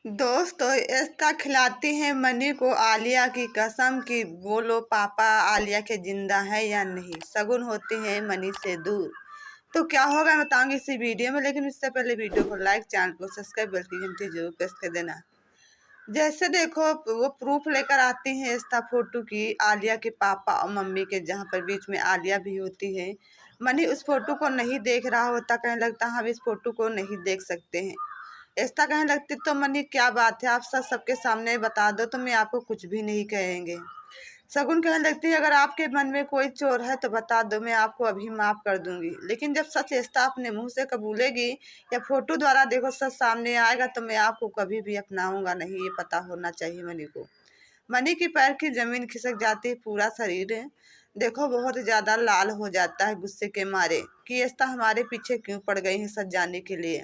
दोस्तों ऐसा खिलाती है मनी को आलिया की कसम कि बोलो पापा आलिया के जिंदा है या नहीं। शगुन होती है मनी से दूर। तो क्या होगा मैं बताऊंगी इसी वीडियो में, लेकिन उससे पहले वीडियो को लाइक, चैनल को सब्सक्राइब, बेल की घंटी जरूर प्रेस कर देना। जैसे देखो वो प्रूफ लेकर आती है इंस्टा फोटो की आलिया के पापा और मम्मी के, जहाँ पर बीच में आलिया भी होती है। मनी उस फोटो को नहीं देख रहा होता, कहने लगता हम इस फोटो को नहीं देख सकते हैं। ऐसा कहने लगती तो मनी क्या बात है, आप सबके सामने बता दो तो मैं आपको कुछ भी नहीं कहेंगे। शगुन कहने लगती है अगर आपके मन में कोई चोर है तो बता दो, मैं आपको अभी माफ कर दूंगी। लेकिन जब सच ऐसा अपने मुंह से कबूलेगी या फोटो द्वारा देखो सच सामने आएगा तो मैं आपको कभी भी अपनाऊंगा नहीं, ये पता होना चाहिए मनी को। मनी की पैर की जमीन खिसक जाती है, पूरा शरीर देखो बहुत ज्यादा लाल हो जाता है गुस्से के मारे कि ऐसा हमारे पीछे क्यों पड़ गई है सच जानने के लिए।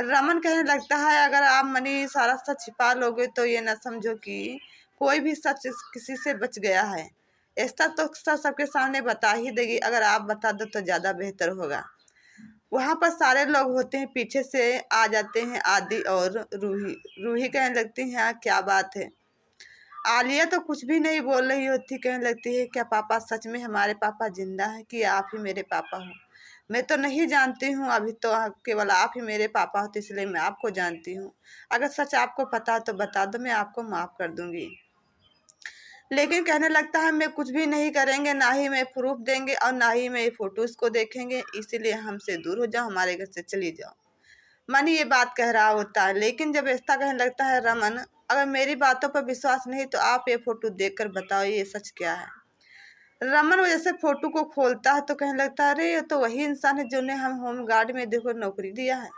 रमन कहने लगता है अगर आप मनी सारा सच छिपा लोगे तो ये न समझो कि कोई भी सच किसी से बच गया है। ऐसा तो सच सबके सामने बता ही देगी, अगर आप बता दो तो ज्यादा बेहतर होगा। वहां पर सारे लोग होते हैं, पीछे से आ जाते हैं आदि और रूही। रूही कहने लगती है हाँ क्या बात है। आलिया तो कुछ भी नहीं बोल रही होती, कहने लगती है क्या पापा सच में हमारे पापा जिंदा है कि आप ही मेरे पापा हो। मैं तो नहीं जानती हूँ, अभी तो केवल आप ही मेरे पापा होते इसलिए मैं आपको जानती हूँ। अगर सच आपको पता तो बता दो, मैं आपको माफ कर दूंगी। लेकिन कहने लगता है मैं कुछ भी नहीं करेंगे, ना ही मैं प्रूफ देंगे और ना ही मैं फोटोज को देखेंगे, इसीलिए हमसे दूर हो जाओ, हमारे घर से चली जाओ। मनी ये बात कह रहा होता है, लेकिन जब ऐसा कहने लगता है रमन अगर मेरी बातों पर विश्वास नहीं तो आप ये फोटो देखकर बताओ ये सच क्या है। रमन वो जैसे फोटो को खोलता है तो कहने लगता है अरे ये तो वही इंसान है जो ने हम होम गार्ड में देखो नौकरी दिया है,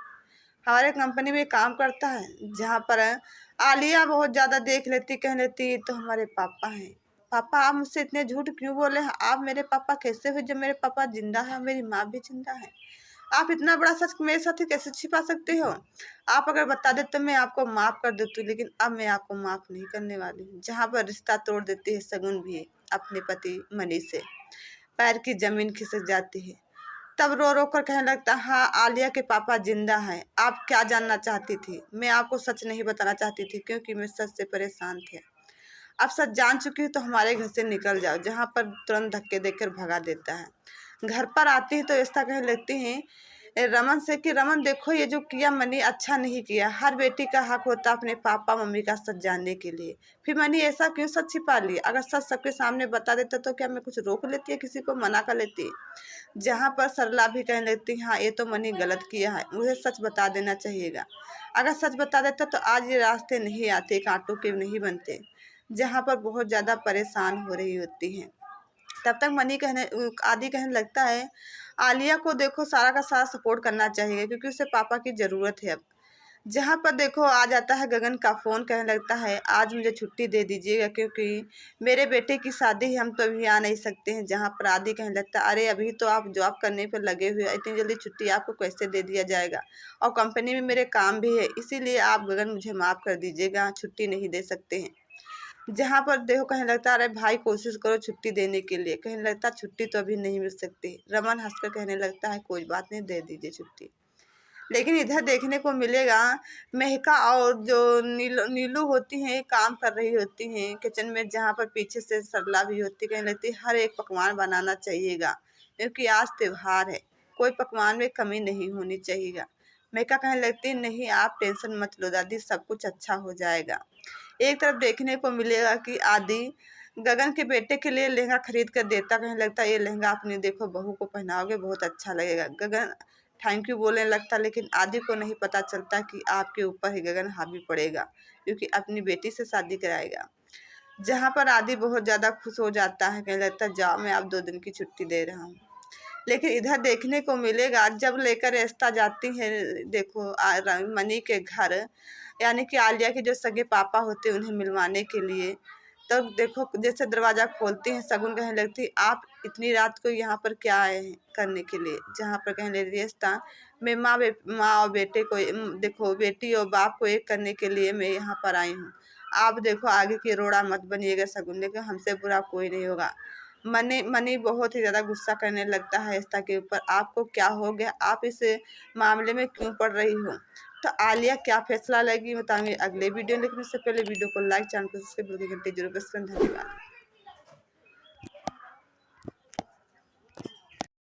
हमारे कंपनी में काम करता है। जहाँ पर आलिया बहुत ज्यादा देख लेती, कह लेती ये तो हमारे पापा हैं। पापा आप मुझसे इतने झूठ क्यों बोले हैं, आप मेरे पापा कैसे हुए जब मेरे पापा जिंदा है, मेरी माँ भी जिंदा है। आप इतना बड़ा सच मेरे साथ ही कैसे छिपा सकते हो। आप अगर बता दे तो मैं आपको माफ कर देती हूँ, लेकिन अब मैं आपको माफ नहीं करने वाली हूँ। जहाँ पर रिश्ता तोड़ देती है शगुन भी अपने पति मनी से, पैर की जमीन खिसक जाती है। तब रो रो कर कहने लगता हाँ आलिया के पापा जिंदा हैं। आप क्या जानना चाहती थी, मैं आपको सच नहीं बताना चाहती थी क्योंकि मैं सच से परेशान थे। अब सच जान चुकी हूँ तो हमारे घर से निकल जाओ। जहाँ पर तुरंत धक्के देकर भगा देता है। घर पर आती है तो ऐसा कहने लगती हैं रमन से कि रमन देखो ये जो किया मनी अच्छा नहीं किया, हर बेटी का हक होता अपने पापा मम्मी का सच जानने के लिए। फिर मनी ऐसा क्यों सच छिपा लिया, अगर सच सबके सामने बता देता तो क्या मैं कुछ रोक लेती है, किसी को मना कर लेती। जहाँ पर सरला भी कहने लगती हाँ ये तो मनी गलत किया है, मुझे सच बता देना चाहिएगा। अगर सच बता देता तो आज ये रास्ते नहीं आते, कांटों के नहीं बनते। जहाँ पर बहुत ज़्यादा परेशान हो रही होती हैं। तब तक मनी कहने आदि कहने लगता है आलिया को देखो सारा का सारा सपोर्ट करना चाहिए क्योंकि उसे पापा की ज़रूरत है अब। जहाँ पर देखो आ जाता है गगन का फ़ोन, कहने लगता है आज मुझे छुट्टी दे दीजिएगा क्योंकि मेरे बेटे की शादी है, हम तो अभी आ नहीं सकते हैं। जहाँ पर आदि कहने लगता है अरे अभी तो आप जॉब करने पर लगे हुए, इतनी जल्दी छुट्टी आपको कैसे दे दिया जाएगा, और कंपनी में मेरे काम भी है, इसीलिए आप गगन मुझे माफ़ कर दीजिएगा, छुट्टी नहीं दे सकते हैं। जहाँ पर देखो कहने लगता अरे भाई कोशिश करो छुट्टी देने के लिए, कहने लगता छुट्टी तो अभी नहीं मिल सकती। रमन हंसकर कहने लगता है कोई बात नहीं, दे दीजिए छुट्टी। लेकिन इधर देखने को मिलेगा महका और जो नीलू नीलू होती हैं काम कर रही होती हैं किचन में, जहाँ पर पीछे से सरला भी होती, कहने लगती हर एक पकवान बनाना चाहिएगा क्योंकि आज त्योहार है, कोई पकवान में कमी नहीं होनी चाहिएगा। महका कहने लगती नहीं आप टेंशन मत लो दादी, सब कुछ अच्छा हो जाएगा। एक तरफ देखने को मिलेगा कि आदि गगन के बेटे के लिए लहंगा खरीद कर देता, कहने लगता ये लहंगा अपनी देखो बहू को पहनाओगे बहुत अच्छा लगेगा। गगन थैंक यू बोलने लगता, लेकिन आदि को नहीं पता चलता कि आपके ऊपर ही गगन हावी पड़ेगा क्योंकि अपनी बेटी से शादी कराएगा। जहाँ पर आदि बहुत ज़्यादा खुश हो जाता है, कहने लगता जाओ मैं आप 2 दिन की छुट्टी दे रहा हूँ। लेकिन इधर देखने को मिलेगा जब लेकर एस्ता जाती है देखो मनी के घर, यानी कि आलिया के जो सगे पापा होते हैं उन्हें मिलवाने के लिए। तब देखो जैसे दरवाज़ा खोलती हैं शगुन कहने लगती आप इतनी रात को यहाँ पर क्या आए हैं करने के लिए। जहाँ पर कहने लगी एस्ता मैं माँ और बेटे को देखो बेटी और बाप को एक करने के लिए मैं यहाँ पर आई हूँ। आप देखो आगे की रोड़ा मत बनिएगा। शगुन ने कहा हमसे बुरा कोई नहीं होगा। मनी मनी बहुत ही ज़्यादा गुस्सा करने लगता है एस्ता के ऊपर, आपको क्या हो गया, आप इस मामले में क्यों पड़ रही हो। तो आलिया क्या फैसला लेगी बताऊंगी अगले वीडियो। लेकिन उससे पहले वीडियो को लाइक, चैनल को सब्सक्राइब करके घंटे जरूर प्रेस करें। धन्यवाद।